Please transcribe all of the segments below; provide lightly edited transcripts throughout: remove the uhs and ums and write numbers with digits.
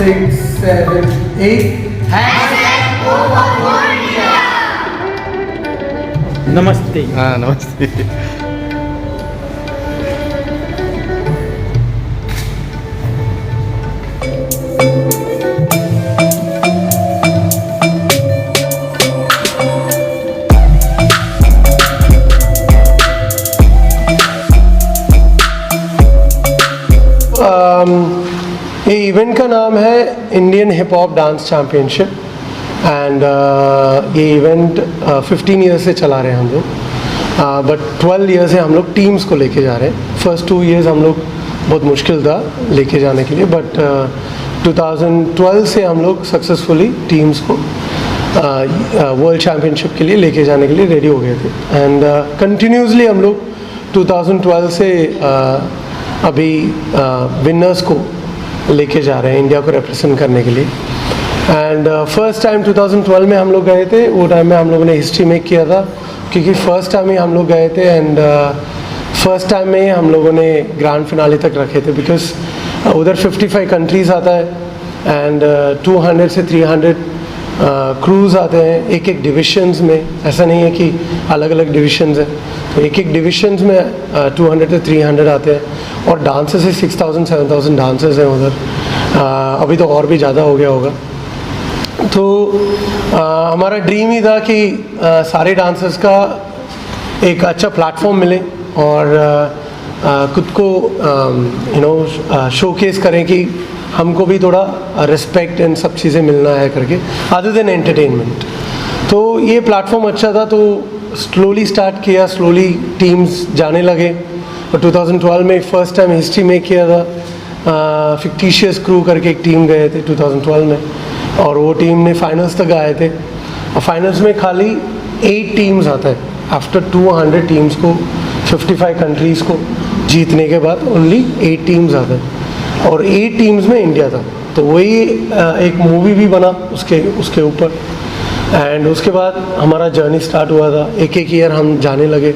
6, 7, 8. नमस्ते। हाँ नमस्ते। ये इवेंट का नाम है Indian hip hop dance championship and ये इवेंट 15 ईयर्स से चला रहे हैं हम लोग, बट 12 ईयर्स से हम लोग टीम्स को लेके जा रहे हैं। फर्स्ट 2 ईयर्स हम लोग बहुत मुश्किल था लेके जाने के लिए, बट 2012 से हम लोग सक्सेसफुली टीम्स को वर्ल्ड चैम्पियनशिप के लिए लेके जाने के लिए रेडी हो गए थे। एंड कंटिन्यूसली हम लोग 2012 से अभी विनर्स को लेके जा रहे हैं इंडिया को रिप्रेजेंट करने के लिए। एंड फर्स्ट टाइम 2012 में हम लोग गए थे, वो टाइम में हम लोगों ने हिस्ट्री मेक किया था क्योंकि फर्स्ट टाइम ही हम लोग गए थे एंड फर्स्ट टाइम में ही हम लोगों ने ग्रैंड फिनाले तक रखे थे बिकॉज उधर 55 कंट्रीज़ आता है एंड 200 से 300 क्रूज़ आते हैं एक एक डिविशंस में। ऐसा नहीं है कि अलग अलग डिविशंस हैं, तो एक एक डिविशंस में 200 से 300 आते हैं और डांसर्स है 6000 7000 डांसर्स हैं उधर। अभी तो और भी ज़्यादा हो गया होगा। तो हमारा ड्रीम ही था कि सारे डांसर्स का एक अच्छा प्लेटफॉर्म मिले और खुद को शोकेस करें कि हमको भी थोड़ा रिस्पेक्ट एंड सब चीज़ें मिलना है करके, अदर देन एंटरटेनमेंट। तो ये प्लेटफॉर्म अच्छा था, तो स्लोली स्टार्ट किया, स्लोली टीम्स जाने लगे और 2012 में फर्स्ट टाइम हिस्ट्री में किया था। फिक्टिशियस क्रू करके एक टीम गए थे 2012 में और वो टीम ने फाइनल्स तक आए थे और फाइनल्स में खाली 8 टीम्स आता है आफ्टर 200 टीम्स को 55 कंट्रीज़ को जीतने के बाद ओनली 8 टीम्स आते हैं और 8 टीम्स में इंडिया था। तो वही एक मूवी भी बना उसके ऊपर एंड उसके बाद हमारा जर्नी स्टार्ट हुआ था। एक एक ईयर हम जाने लगे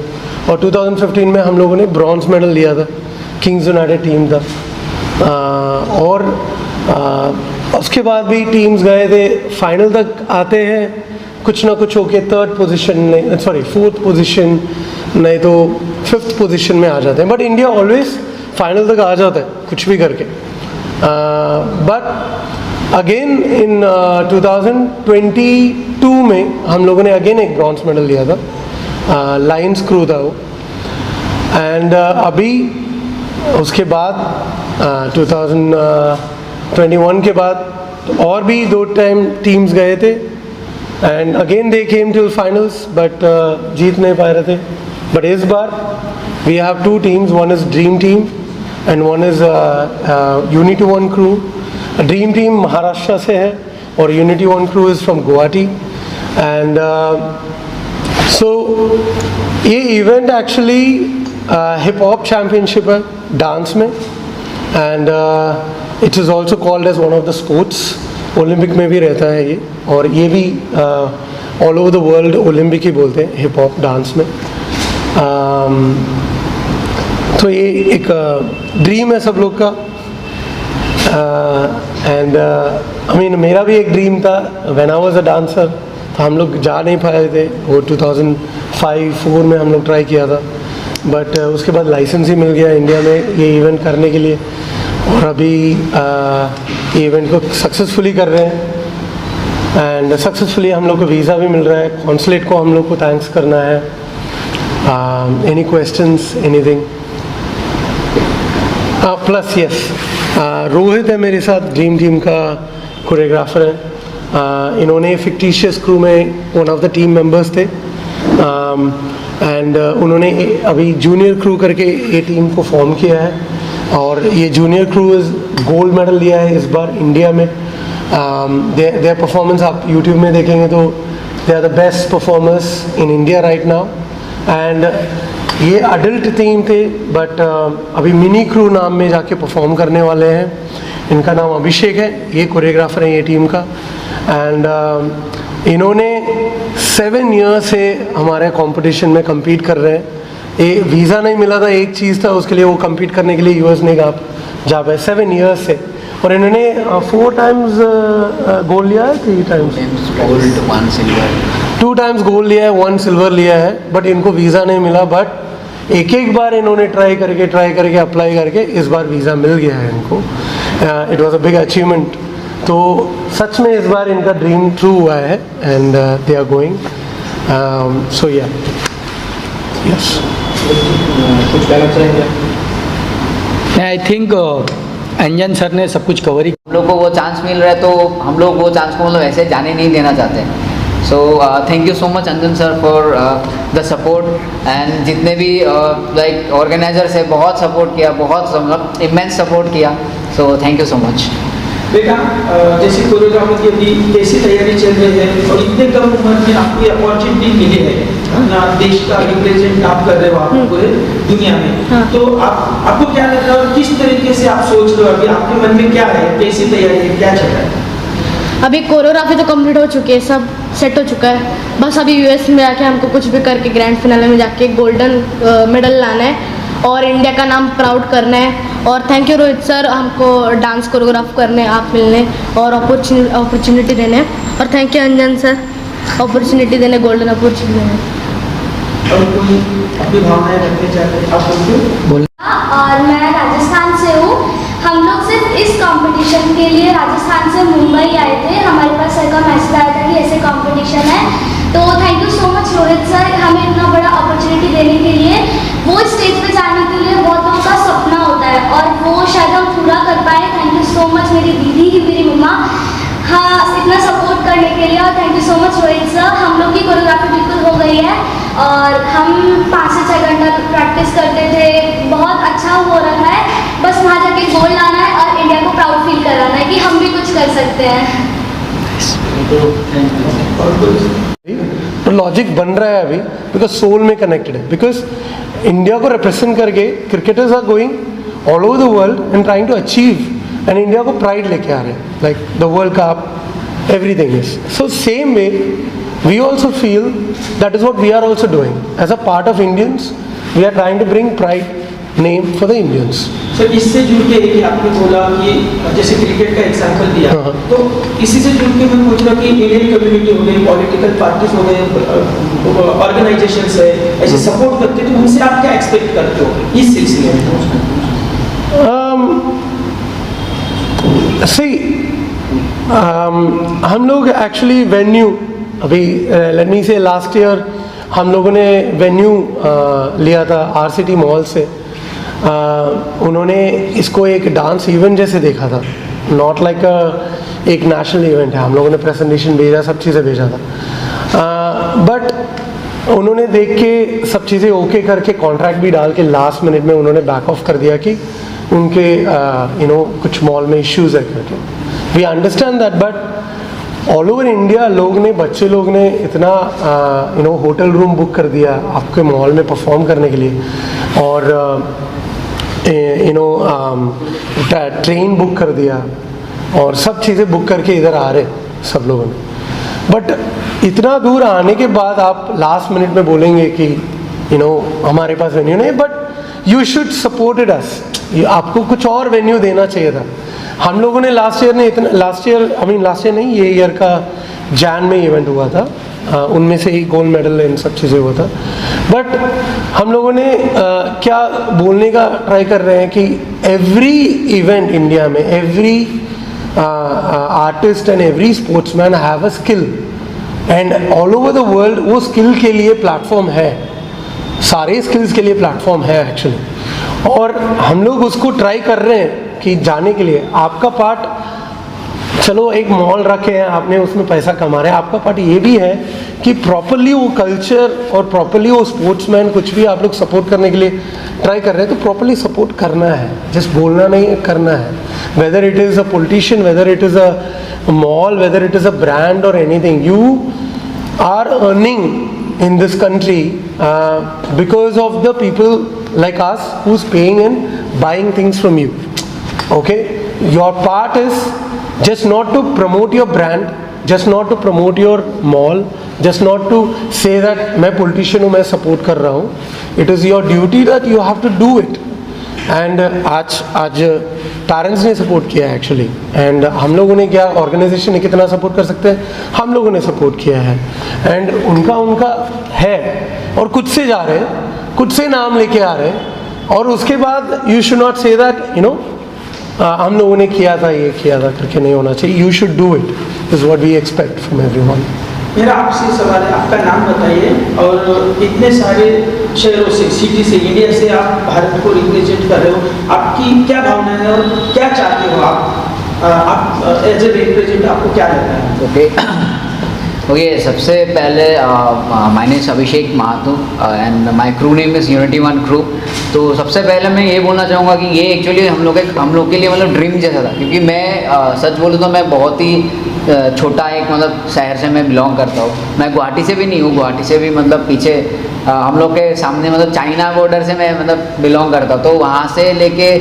और 2015 में हम लोगों ने ब्रॉन्ज मेडल लिया था, किंग्स यूनाइटेड टीम था। और उसके बाद भी टीम्स गए थे, फाइनल तक आते हैं कुछ ना कुछ होके 3rd पोजीशन नहीं, सॉरी 4th पोजीशन नहीं तो 5th पोजीशन में आ जाते हैं, बट इंडिया ऑलवेज फाइनल तक आ जाता है कुछ भी करके। बट अगेन इन 2022 में हम लोगों ने अगेन एक ब्रॉन्ज मेडल लिया था, लायंस क्रू था वो। एंड अभी उसके बाद 2021 के बाद और भी 2 टाइम टीम्स गए थे and again they came till finals but जीत नहीं पा रहे थे। बट इस बार we have 2 teams, one is dream team and one is unity one crew. Dream team Maharashtra से है और unity one crew is from Guwahati. And so ये event actually hip hop championship है डांस में and it is also called as one of the sports. Olympic में भी रहता है ये और ये भी all over the world Olympic ही बोलते हैं हिप हॉप डांस में। तो ये एक ड्रीम है सब लोग का एंड आई मीन मेरा भी एक ड्रीम था when I was a dancer. तो हम लोग जा नहीं पाए थे, वो 2005-4 में हम लोग ट्राई किया था बट उसके बाद लाइसेंस ही मिल गया इंडिया में ये इवेंट करने के लिए और अभी ये इवेंट को सक्सेसफुली कर रहे हैं एंड सक्सेसफुली हम लोग को वीज़ा भी मिल रहा है। कॉन्सुलेट को हम लोग को थैंक्स करना है। Any questions, anything? Plus yes, Rohit है मेरे साथ, ड्रीम टीम का कोरियोग्राफर है। इन्होंने फिक्टिशियस क्रू में one of the team members थे एंड उन्होंने अभी जूनियर क्रू करके ये टीम को फॉर्म किया है और ये जूनियर क्रू गोल्ड मेडल लिया है इस बार इंडिया में। देयर परफॉर्मेंस आप यूट्यूब में देखेंगे तो they are the best performers in India right now. And ये अडल्ट टीम थे बट अभी मिनी क्रू नाम में जाके परफॉर्म करने वाले हैं। इनका नाम अभिषेक है, ये कोरियोग्राफर है ये टीम का। एंड इन्होंने 7 ईयर्स से हमारे कंपटीशन में compete कर रहे हैं। ये वीज़ा नहीं मिला था, एक चीज़ था उसके लिए वो compete करने के लिए यूएस नहीं जा पाए 7 ईयर्स से। और इन्होंने 4 times गोल्ड लिया है, 3 times gold 1 silver 2 times gold लिया है, 1 सिल्वर लिया है, बट इनको वीज़ा नहीं मिला। बट एक बार इन्होंने ट्राई करके अप्लाई करके इस बार वीज़ा मिल गया है इनको। It was a big achievement. तो सच में इस बार इनका ड्रीम ट्रू हुआ है एंड दे आर गोइंग। सो या यस, कुछ कहना चाहेंगे? आई थिंक अंजन सर ने सब कुछ कवर ही। हम लोग को वो चांस मिल रहा है तो हम लोग वो चांस को मतलब ऐसे जाने नहीं देना चाहते। So thank you so much Anjan sir for the support and जितने भी लाइक ऑर्गेनाइजर्स है बहुत सपोर्ट किया, बहुत मतलब इमेंस सपोर्ट किया। So thank you so much. बेटा जैसे कोरियोग्राफी की अभी कैसी तैयारी चल रही है और इतने कम उम्र में आपको अपॉर्चुनिटी मिली है ना, देश का रिप्रेजेंट आप कर रहे हो आप पूरे दुनिया में। हाँ। तो आपको क्या लग रहा है और किस तरीके से आप सोच रहे हो, अभी आपके मन में क्या है, कैसी तैयारी है, क्या चल रहा है? अभी कोरियोग्राफी तो कंप्लीट हो चुकी है, सब सेट हो चुका है। बस अभी यूएस में आके हमको कुछ भी करके ग्रैंड फिनाले में जाके गोल्डन मेडल लाना है और इंडिया का नाम प्राउड करना है। और थैंक यू रोहित सर, हमको डांस कोरियोग्राफ करने आप मिलने और अपॉर्चुनिटी देने। और thank you Anjan sir, opportunity देने, गोल्डन अपॉर्चुनिटी देने। और कोई अपनी भावनाएं रखने चाहते हैं आप बोलिए। और मैं राजस्थान से हूँ। हम लोग सिर्फ इस कंपटीशन के लिए राजस्थान से मुंबई आए थे। हमारे पास सर का मैसेज आया था कि ऐसे कंपटीशन है, तो thank you so much Rohit sir हमें इतना बड़ा अपॉर्चुनिटी देने के लिए। वो स्टेज पे जाने के लिए बहुत लोगों का सपना होता है और वो शायद हम पूरा कर पाए। थैंक यू सो मच मेरी दीदी ही मेरी मम्मा, हाँ इतना सपोर्ट करने के लिए। और thank you so much Rohit sir. हम लोग की कोरियोग्राफी बिल्कुल हो गई है और हम 5 से 6 घंटा प्रैक्टिस करते थे, बहुत अच्छा हो रहा है। बस वहाँ जाके गोल लाना है और इंडिया को प्राउड फील कराना है कि हम भी कुछ कर सकते हैं। तो लॉजिक बन रहा है अभी, बिकॉज सोल में कनेक्टेड है। बिकॉज इंडिया को रिप्रेजेंट करके cricketers are going all over the world and trying to achieve and India को प्राइड लेके आ रहे हैं, like the world cup, everything is so same way we also feel that is what we are also doing as a part of Indians. We are trying to bring pride name for the Indians. Sir इससे जुड़ के कि आपने बोला कि जैसे cricket का example दिया, तो इसी से जुड़ के मैं पूछ रहा कि इंडियन कम्युनिटी हो गई, पॉलिटिकल पार्टीज हो गए, ऑर्गेनाइजेशंस है, ऐसे सपोर्ट करते हैं, तो उनसे आप क्या एक्सपेक्ट करते हो इस सिलसिले में? हम लोग एक्चुअली वेन्यू अभी लेट मी से लास्ट ईयर हम लोगों ने वेन्यू लिया था आरसीटी मॉल से। उन्होंने इसको एक डांस इवेंट जैसे देखा था, नॉट लाइक एक नेशनल इवेंट है। हम लोगों ने प्रेजेंटेशन भेजा, सब चीज़ें भेजा था, बट उन्होंने देख के सब चीज़ें ओके करके कॉन्ट्रैक्ट भी डाल के लास्ट मिनट में उन्होंने बैक ऑफ कर दिया कि उनके कुछ मॉल में इश्यूज़ है करके। We understand that, but all over India बच्चे लोग ने इतना होटल रूम बुक कर दिया आपके मॉल में परफॉर्म करने के लिए, और ट्रेन बुक कर दिया और सब चीज़ें बुक करके इधर आ रहे सब लोगों ने। बट इतना दूर आने के बाद आप लास्ट मिनट में बोलेंगे कि हमारे पास वेन्यू नहीं, but you should supported us. आपको कुछ और वेन्यू देना चाहिए था। हम लोगों ने लास्ट ईयर नहीं, ये ईयर का जैन में इवेंट हुआ था, उनमें से ही गोल्ड मेडल इन सब चीज़ें हुआ था। बट हम लोगों ने क्या बोलने का ट्राई कर रहे हैं कि एवरी इवेंट इंडिया में, every artist and every sportsman have a skill, and all over the world वो स्किल के लिए प्लेटफॉर्म है, सारे स्किल्स के लिए प्लेटफॉर्म है एक्चुअली। और हम लोग उसको ट्राई कर रहे हैं कि जाने के लिए आपका पार्ट, चलो एक मॉल रखे हैं आपने, उसमें पैसा कमा रहे हैं, आपका पार्ट ये भी है कि प्रॉपरली वो कल्चर और प्रॉपरली वो स्पोर्ट्समैन कुछ भी आप लोग सपोर्ट करने के लिए ट्राई कर रहे हैं तो प्रॉपरली सपोर्ट करना है, जस्ट बोलना नहीं, करना है। Whether it is a politician, whether it is a mall, whether it is a brand और anything, you are earning in this country because of the people like us who's paying and buying things from you. Okay, your part is just not to promote your brand, just not to promote your mall, just not to say that मैं politician हूँ, मैं support कर रहा हूँ. It is your duty that you have to do it. And आज parents ने support किया है एक्चुअली, एंड हम लोगों ने क्या, ऑर्गेनाइजेशन ने कितना सपोर्ट कर सकते हैं, हम लोगों ने सपोर्ट किया है। एंड उनका है, और खुद से जा रहे हैं, खुद से नाम लेके आ रहे हैं, और उसके बाद you should not say that हम लोगों ने किया था, ये किया था करके नहीं होना चाहिए। You should do it, is what we expect from everyone. मेरा आपसे सवाल है, आपका नाम बताइए और इतने सारे शहरों से, सिटी से, इंडिया से आप भारत को रिप्रेजेंट कर रहे हो, आपकी क्या भावना है और क्या चाहते हो आप एज ए रिप्रेजेंट, आपको क्या लगता है? ओके, सबसे पहले my name is Abhishek Mahato and my crew name is unity one crew. तो सबसे पहले मैं ये बोलना चाहूँगा कि ये एक्चुअली हम लोग के लिए मतलब ड्रीम जैसा था, क्योंकि मैं सच बोलूँ तो मैं बहुत ही छोटा एक मतलब शहर से मैं बिलोंग करता हूँ। मैं गुवाहाटी से भी नहीं हूँ, गुवाहाटी से भी मतलब पीछे हम लोग के सामने मतलब चाइना बॉर्डर से मैं मतलब बिलोंग करता हूँ। तो वहाँ से लेके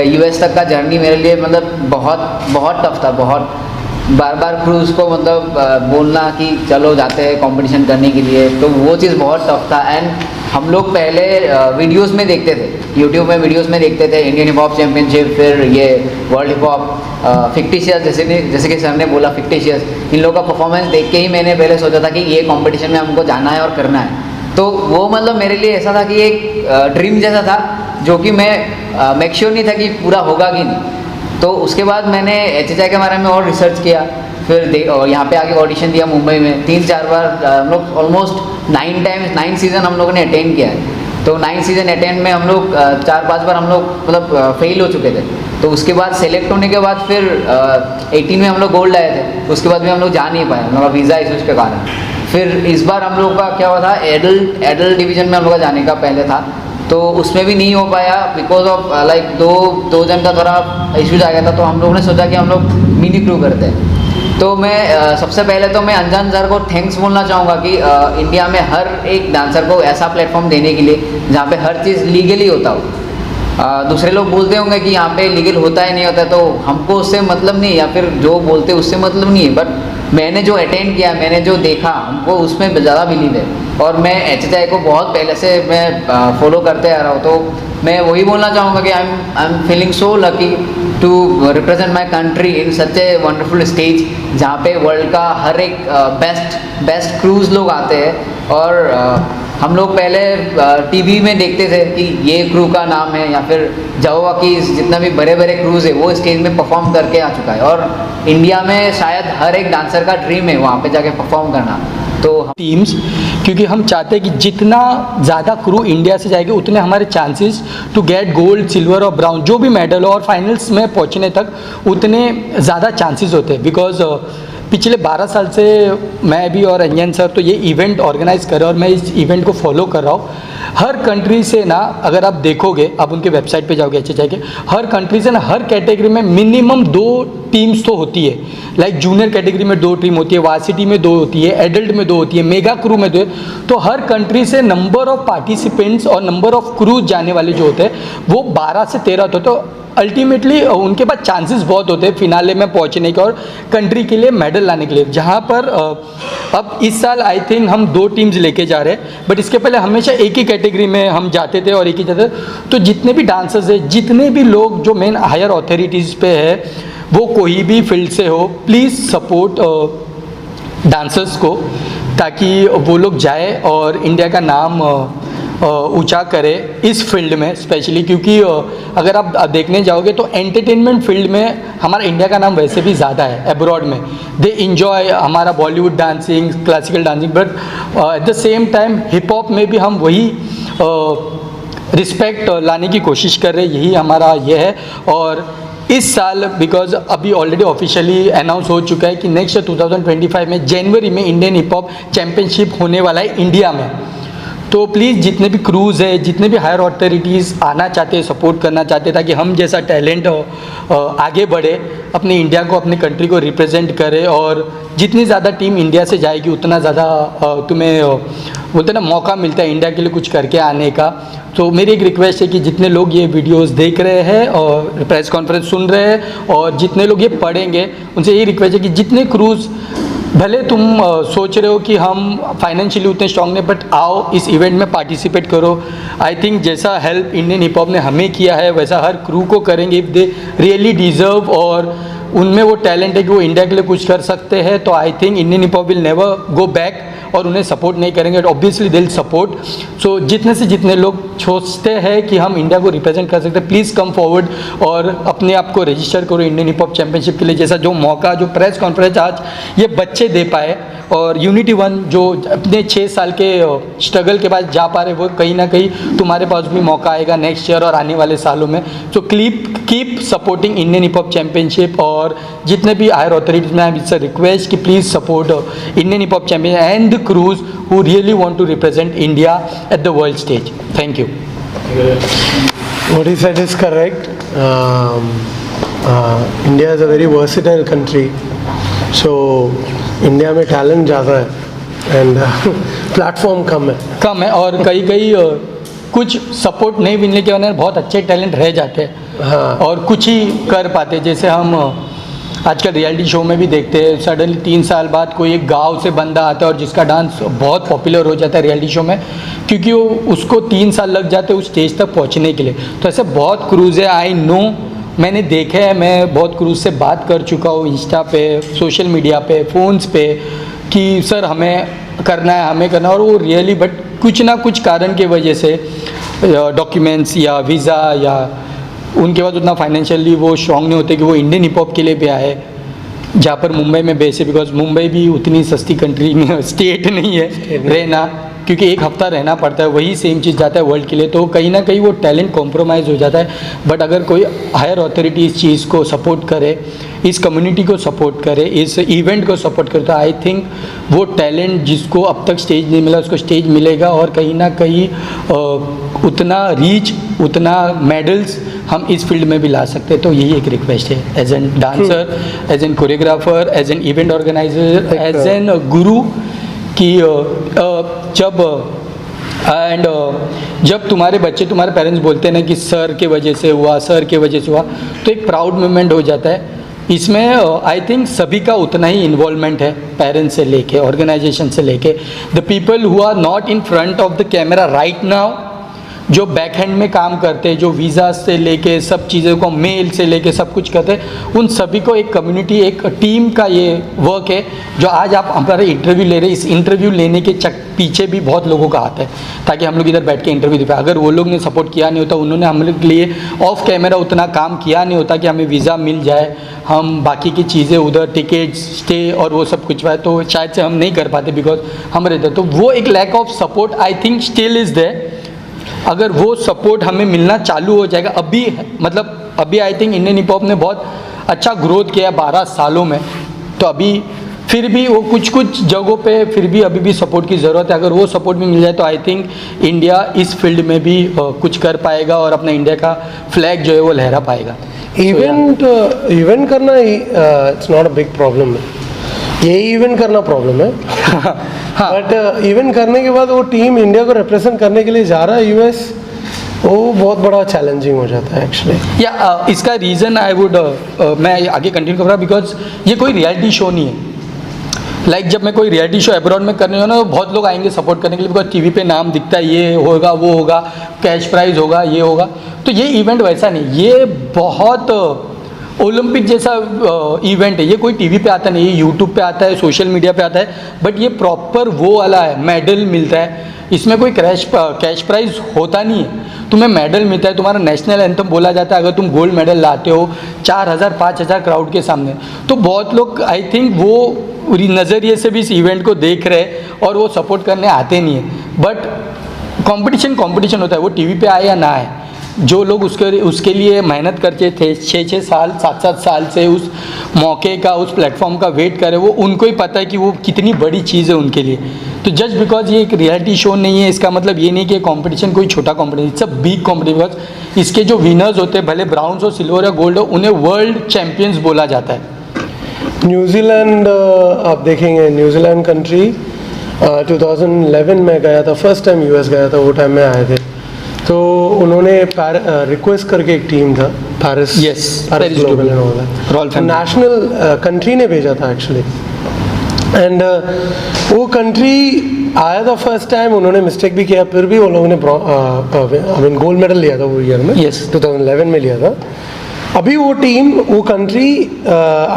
US तक का जर्नी मेरे लिए मतलब बहुत टफ था। बहुत बार क्रूज़ को मतलब बोलना कि चलो जाते हैं कंपटीशन करने के लिए, तो वो चीज़ बहुत टफ था। एंड हम लोग पहले वीडियोस में देखते थे, यूट्यूब में वीडियोस में देखते थे इंडियन हिप हॉप चैम्पियनशिप, फिर ये वर्ल्ड हिप हॉप फिक्टिशियस, जैसे कि सर ने बोला फिक्टिशियस, इन लोगों का परफॉर्मेंस देख के ही मैंने पहले सोचा था कि ये कंपटीशन में हमको जाना है और करना है। तो वो मतलब मेरे लिए ऐसा था कि एक ड्रीम जैसा था, जो कि मैं मेक श्योर नहीं था कि पूरा होगा कि नहीं। तो उसके बाद मैंने HHI के बारे में और रिसर्च किया, फिर और यहाँ पे आके ऑडिशन दिया मुंबई में 3-4 बार। हम लोग ऑलमोस्ट 9 सीज़न हम लोगों ने अटेंड किया है। तो 9 सीज़न अटेंड में हम लोग 4-5 बार हम लोग मतलब फेल हो चुके थे। तो उसके बाद सेलेक्ट होने के बाद फिर 18 में हम लोग गोल्ड आए थे, उसके बाद भी हम लोग जा नहीं पाए, हम लोग वीज़ा इशूज़ के कारण। फिर इस बार हम लोग का क्या हुआ था, एडल्ट डिवीज़न में हम लोग का जाने का पहले था, तो उसमें भी नहीं हो पाया बिकॉज ऑफ लाइक दो जन का थोड़ा इश्यूज आ गया था। तो हम लोगों ने सोचा कि हम लोग मिनी क्रू करते हैं। तो मैं सबसे पहले तो मैं अंजन सर को थैंक्स बोलना चाहूँगा कि इंडिया में हर एक डांसर को ऐसा प्लेटफॉर्म देने के लिए जहाँ पे हर चीज़ लीगली होता हो। दूसरे लोग बोलते होंगे कि यहाँ पे लीगल होता है नहीं होता है, तो हमको उससे मतलब नहीं, या फिर जो बोलते उससे मतलब नहीं है। बट मैंने जो अटेंड किया, मैंने जो देखा, हमको उसमें ज़्यादा बिलीव है। और मैं HHI को बहुत पहले से मैं फॉलो करते आ रहा हूँ। तो मैं वही बोलना चाहूँगा कि I am feeling so lucky to represent my country in such a wonderful stage, जहाँ पे वर्ल्ड का हर एक बेस्ट क्रूज़ लोग आते हैं। और हम लोग पहले TV में देखते थे कि ये क्रू का नाम है, या फिर जावा की जितना भी बड़े क्रूज़ है वो स्टेज में परफॉर्म करके आ चुका है। और इंडिया में शायद हर एक डांसर का ड्रीम है वहाँ पे जाके परफॉर्म करना। तो टीम्स, क्योंकि हम चाहते हैं कि जितना ज़्यादा क्रू इंडिया से जाएगी उतने हमारे chances to get gold, silver और ब्राउन जो भी मेडल हो और फाइनल्स में पहुंचने तक उतने ज़्यादा चांसेस होते हैं। बिकॉज पिछले 12 साल से मैं भी और अंजन सर तो ये इवेंट ऑर्गेनाइज कर रहे हैं और मैं इस इवेंट को फॉलो कर रहा हूँ। हर कंट्री से ना, अगर आप देखोगे, आप उनके वेबसाइट पे जाओगे HHI के, हर कंट्री से ना हर कैटेगरी में मिनिमम 2 टीम्स तो होती है। लाइक जूनियर कैटेगरी में 2 टीम होती है, वार्सिटी में 2 होती है, एडल्ट में 2 होती है, मेगा क्रू में 2 है। तो हर कंट्री से नंबर ऑफ पार्टिसिपेंट्स और नंबर ऑफ क्रूज जाने वाले जो होते हैं वो 12 से 13 होते हैं। तो अल्टीमेटली उनके पास चांसेस बहुत होते हैं फिनाले में पहुंचने के और कंट्री के लिए मेडल लाने के लिए। जहां पर अब इस साल आई थिंक हम 2 टीम्स लेके जा रहे हैं, बट इसके पहले हमेशा एक ही कैटेगरी में हम जाते थे और एक ही जाते थे। तो जितने भी डांसर्स हैं, जितने भी लोग जो मेन हायर अथॉरिटीज़ पे है, वो कोई भी फील्ड से हो, प्लीज़ सपोर्ट डांसर्स को, ताकि वो लोग जाए और इंडिया का नाम ऊंचा करे इस फील्ड में स्पेशली। क्योंकि अगर आप देखने जाओगे तो एंटरटेनमेंट फील्ड में हमारा इंडिया का नाम वैसे भी ज़्यादा है अब्रॉड में। दे इंजॉय हमारा Bollywood dancing, classical dancing, but at the same time hip hop में भी हम वही रिस्पेक्ट लाने की कोशिश कर रहे हैं। यही हमारा ये है। और इस साल बिकॉज अभी ऑलरेडी ऑफिशियली अनाउंस हो चुका है कि नेक्स्ट 2025 में जनवरी में इंडियन हिप हॉप चैम्पियनशिप होने वाला है इंडिया में। तो प्लीज़ जितने भी क्रूज़ है, जितने भी हायर अथॉरिटीज़ आना चाहते हैं, सपोर्ट करना चाहते हैं, ताकि हम जैसा टैलेंट आगे बढ़े, अपने इंडिया को, अपने कंट्री को रिप्रेजेंट करे। और जितनी ज़्यादा टीम इंडिया से जाएगी उतना ज़्यादा तुम्हें बोलते ना मौका मिलता है इंडिया के लिए कुछ करके आने का। तो मेरी एक रिक्वेस्ट है कि जितने लोग ये वीडियोस देख रहे हैं और प्रेस कॉन्फ्रेंस सुन रहे हैं और जितने लोग ये पढ़ेंगे, उनसे यही रिक्वेस्ट है कि जितने क्रूज़ भले तुम सोच रहे हो कि हम फाइनेंशियली उतने स्ट्रांग नहीं, बट आओ इस इवेंट में पार्टिसिपेट करो। आई थिंक जैसा हेल्प इंडियन हिप हॉप ने हमें किया है वैसा हर क्रू को करेंगे इफ़ दे रियली डिज़र्व और उनमें वो टैलेंट है कि वो इंडिया के लिए कुछ कर सकते हैं, तो आई think Indian hip hop will never go back और उन्हें सपोर्ट नहीं करेंगे, ऑब्वियसली दे विल सपोर्ट। सो जितने से जितने लोग सोचते हैं कि हम इंडिया को रिप्रेजेंट कर सकते हैं, प्लीज़ कम फॉरवर्ड और अपने आप को रजिस्टर करो इंडियन हिप हॉप चैंपियनशिप के लिए। जैसा जो मौका, जो प्रेस कॉन्फ्रेंस आज ये बच्चे दे पाए और यूनिटी वन जो अपने 6 साल के स्ट्रगल के बाद जा पा रहे, वो कहीं ना कहीं तुम्हारे पास भी मौका आएगा नेक्स्ट ईयर और आने वाले सालों में। So keep supporting Indian hip hop championship और जितने भी हायर अथॉरिटीज में इट्स अ रिक्वेस्ट कि please support Indian hip hop champion and the crews who really want to represent India at the world stage. Thank you. What he said is correct. India is a very versatile country. So India में talent ज़्यादा है and platform कम है और कई कुछ support नहीं मिलने के वजह बहुत अच्छे टैलेंट रह जाते हैं। हाँ। और कुछ ही कर पाते, जैसे हम आजकल रियलिटी शो में भी देखते हैं, सडनली 3 साल बाद कोई एक गांव से बंदा आता है और जिसका डांस बहुत पॉपुलर हो जाता है रियलिटी शो में, क्योंकि वो उसको 3 साल लग जाते हैं उस स्टेज तक पहुंचने के लिए। तो ऐसे बहुत क्रूज़ है, आई नो, मैंने देखे हैं, मैं बहुत क्रूज़ से बात कर चुका हूँ इंस्टा पे, सोशल मीडिया पे, फ़ोन्स पे कि सर हमें करना है, हमें करना है, और वो रियली बट कुछ ना कुछ कारण की वजह से डॉक्यूमेंट्स या वीज़ा या उनके पास उतना फाइनेंशियली वो स्ट्रॉन्ग नहीं होते कि वो इंडियन हिप हॉप के लिए भी आए, जहाँ पर मुंबई में बेस है, बिकॉज मुंबई भी उतनी सस्ती कंट्री में स्टेट नहीं है रहना, क्योंकि 1 हफ्ता रहना पड़ता है, वही सेम चीज़ जाता है वर्ल्ड के लिए, तो कहीं ना कहीं वो टैलेंट कॉम्प्रोमाइज़ हो जाता है। बट अगर कोई हायर अथॉरिटी इस चीज़ को सपोर्ट करे, इस कम्युनिटी को सपोर्ट करे, इस इवेंट को सपोर्ट करे, तो आई थिंक वो टैलेंट जिसको अब तक स्टेज नहीं मिला उसको स्टेज मिलेगा और कहीं ना कहीं उतना रीच, उतना मेडल्स हम इस फील्ड में भी ला सकते हैं। तो यही एक रिक्वेस्ट है as an dancer, as an choreographer, as an event organiser, as an guru कि जब तुम्हारे बच्चे, तुम्हारे पेरेंट्स बोलते हैं ना कि सर के वजह से हुआ, सर के वजह से हुआ, तो एक प्राउड मोमेंट हो जाता है। इसमें आई थिंक सभी का उतना ही इन्वॉल्वमेंट है, पेरेंट्स से लेके, ऑर्गेनाइजेशन से लेके, the people who are not in front of the camera right now, जो बैक हैंड में काम करते हैं, जो वीज़ा से लेके सब चीज़ों को, मेल से लेके सब कुछ करते हैं, उन सभी को एक कम्युनिटी, एक टीम का ये वर्क है। जो आज आप हमारे इंटरव्यू ले रहे हैं, इस इंटरव्यू लेने के पीछे भी बहुत लोगों का हाथ है, ताकि हम लोग इधर बैठ के इंटरव्यू दे पाए। अगर वो लोग ने सपोर्ट किया नहीं होता, उन्होंने हम लोग के लिए ऑफ कैमरा उतना काम किया नहीं होता कि हमें वीज़ा मिल जाए, हम बाकी की चीज़ें उधर टिकट, स्टे और वो सब कुछ पाए, तो शायद से हम नहीं कर पाते बिकॉज हम रहते। तो वो एक lack of support I think still is there. अगर वो सपोर्ट हमें मिलना चालू हो जाएगा, अभी I think Indian hip hop ने बहुत अच्छा ग्रोथ किया है 12 सालों में, तो अभी फिर भी वो कुछ जगहों पे फिर भी अभी भी सपोर्ट की ज़रूरत है। अगर वो सपोर्ट भी मिल जाए तो आई थिंक इंडिया इस फील्ड में भी कुछ कर पाएगा और अपना इंडिया का फ्लैग जो है वो लहरा पाएगा। इवेंट करना it's not a big problem, यही इवेंट करना प्रॉब्लम है। हाँ। बट इवेंट करने के बाद वो टीम इंडिया को रिप्रेजेंट करने के लिए जा रहा है यूएस, वो बहुत बड़ा चैलेंजिंग हो जाता है एक्चुअली। या इसका रीज़न आई वुड मैं आगे कंटिन्यू कर रहा, बिकॉज ये कोई रियलिटी शो नहीं है। लाइक जब मैं कोई रियलिटी शो अब्रॉड में करने हो ना, तो बहुत लोग आएंगे सपोर्ट करने के लिए, बिकॉज टीवी पे नाम दिखता है, ये होगा, वो होगा, कैश प्राइज होगा, ये होगा। तो ये इवेंट वैसा नहीं, ये बहुत ओलंपिक जैसा इवेंट है। ये कोई टीवी पे आता नहीं, ये यूट्यूब पे आता है, सोशल मीडिया पे आता है, बट ये प्रॉपर वो वाला है, मेडल मिलता है। इसमें कोई कैश प्राइज होता नहीं है, तुम्हें मेडल मिलता है, तुम्हारा नेशनल एंथम बोला जाता है अगर तुम गोल्ड मेडल लाते हो 4000 5000 क्राउड के सामने। तो बहुत लोग आई थिंक वो नज़रिए से भी इस इवेंट को देख रहे हैं और वो सपोर्ट करने आते नहीं है। बट कंपटीशन होता है, वो टीवी पे आए या ना आए, जो लोग उसके लिए मेहनत करते थे 6-6 साल 7-7 साल से उस मौके का, उस प्लेटफॉर्म का वेट करे, वो उनको ही पता है कि वो कितनी बड़ी चीज़ है उनके लिए। तो जस्ट बिकॉज ये एक रियलिटी शो नहीं है, इसका मतलब ये नहीं कि कंपटीशन कोई छोटा competition, it's a big competition. Because इसके जो विनर्स होते हैं, भले ब्राउन्स हो, सिल्वर या गोल्ड हो, उन्हें वर्ल्ड चैम्पियंस बोला जाता है। न्यूजीलैंड आप देखेंगे, न्यूजीलैंड कंट्री 2011 में गया था, फर्स्ट टाइम यूएस गया था, वो टाइम में आए थे। तो उन्होंने रिक्वेस्ट करके एक टीम था Paris, Paris global national country ने भेजा था एक्चुअली। एंड वो कंट्री आया था फर्स्ट टाइम, उन्होंने मिस्टेक भी किया, फिर भी वो लोगों ने गोल्ड मेडल लिया था वो ईयर में। Yes. 2011 में लिया था। अभी वो टीम, वो कंट्री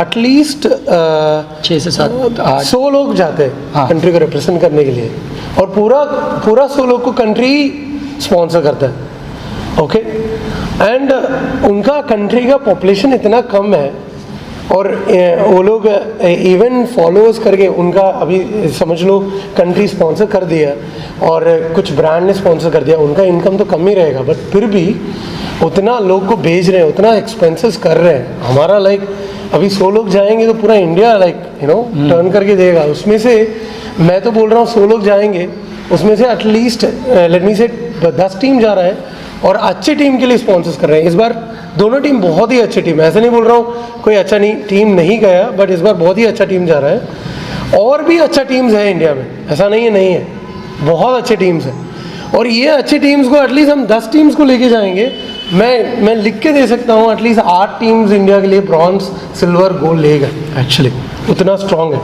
एटलीस्ट 6 से 7 8 100 लोग जाते हैं हाँ। कंट्री को रिप्रेजेंट करने के लिए, और पूरा 100 लोग को कंट्री स्पॉन्सर करता है। ओके, एंड उनका कंट्री का पॉपुलेशन इतना कम है, और वो लोग इवन फॉलोअर्स करके उनका अभी समझ लो कंट्री स्पॉन्सर कर दिया और कुछ ब्रांड ने स्पॉन्सर कर दिया, उनका इनकम तो कम ही रहेगा, बट फिर भी उतना लोग को भेज रहे हैं, उतना एक्सपेंसेस कर रहे हैं। हमारा लाइक अभी 100 लोग जाएंगे तो पूरा इंडिया लाइक टर्न करके देगा। उसमें से मैं तो बोल रहा हूँ 100 लोग जाएंगे, उसमें से एटलीस्ट लेट मी से 10 टीम जा रहा है और अच्छी टीम के लिए स्पॉन्सर्स कर रहे हैं। इस बार दोनों टीम बहुत ही अच्छी टीम है, ऐसा नहीं बोल रहा हूँ कोई अच्छा नहीं टीम नहीं गया, बट इस बार बहुत ही अच्छा टीम जा रहा है। और भी अच्छा टीम्स है इंडिया में, ऐसा नहीं है, बहुत अच्छे टीम्स हैं। और ये अच्छी टीम्स को एटलीस्ट हम 10 टीम्स को लेके जाएंगे, मैं लिख के दे सकता हूँ एटलीस्ट 8 टीम्स इंडिया के लिए ब्रॉन्ज, सिल्वर, गोल्ड लेगा एक्चुअली, उतना स्ट्रांग है।